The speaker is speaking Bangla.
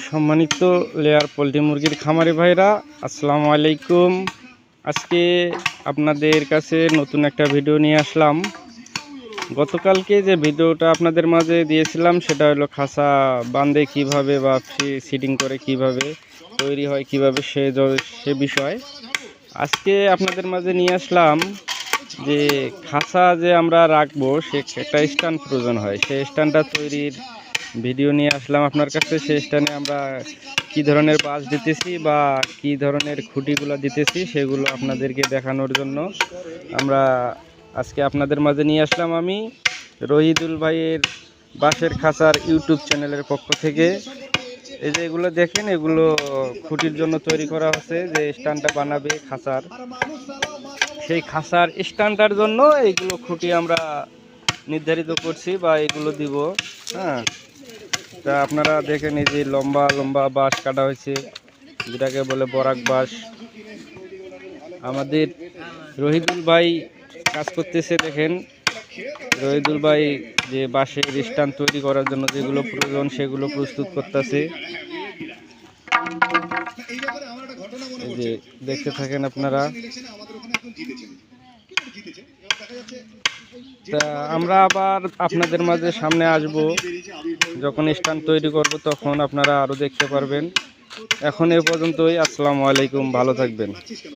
সম্মানিত লেয়ার পোলট্রি মুরগির খামারি ভাইরা, আসসালামু আলাইকুম। আজকে আপনাদের কাছে নতুন একটা ভিডিও নিয়ে আসলাম। গতকালকে যে ভিডিওটা আপনাদের মাঝে দিয়েছিলাম সেটা হলো খাঁচা বাঁধে কিভাবে বা সিটিং করে কিভাবে তৈরি হয় কিভাবে সে বিষয় আজকে আপনাদের মাঝে নিয়ে আসলাম। যে খাঁচা যে আমরা রাখবো সে একটা স্ট্যান্ড প্রয়োজন হয়, সেই স্ট্যান্ডটা তৈরির ভিডিও নিয়ে আসলাম আপনার কাছে। সেই স্ট্যান্ডে আমরা কি ধরনের বাঁশ দিতেছি বা কি ধরনের খুঁটিগুলো দিতেছি সেগুলো আপনাদেরকে দেখানোর জন্য আমরা আজকে আপনাদের মাঝে নিয়ে আসলাম। আমি রহিদুল ভাইয়ের বাঁশের খাঁচার ইউটিউব চ্যানেলের পক্ষ থেকে। এই যে এগুলো দেখেন, এগুলো খুঁটির জন্য তৈরি করা হচ্ছে। যে স্ট্যান্ডটা বানাবে খাঁচার, সেই খাঁচার স্ট্যান্ডটার জন্য এইগুলো খুঁটি আমরা নির্ধারিত করছি বা এগুলো দিব। হ্যাঁ, তা আপনারা দেখেন এই যে লম্বা লম্বা বাঁশ কাটা হয়েছে, যেটাকে বলে বরাক বাঁশ। আমাদের রহিদুল ভাই কাজ করতেছে, দেখেন রহিদুল ভাই যে বাঁশের স্ট্যান্ড তৈরি করার জন্য যেগুলো প্রয়োজন সেগুলো প্রস্তুত করতেছে। এই যে দেখতে থাকেন আপনারা। তা আমরা আবার আপনাদের মাঝে সামনে আসব, যখন স্ট্যান্ড তৈরি করব তখন আপনারা আরও দেখতে পারবেন। এখন এ পর্যন্তই। আসসালামু আলাইকুম, ভালো থাকবেন।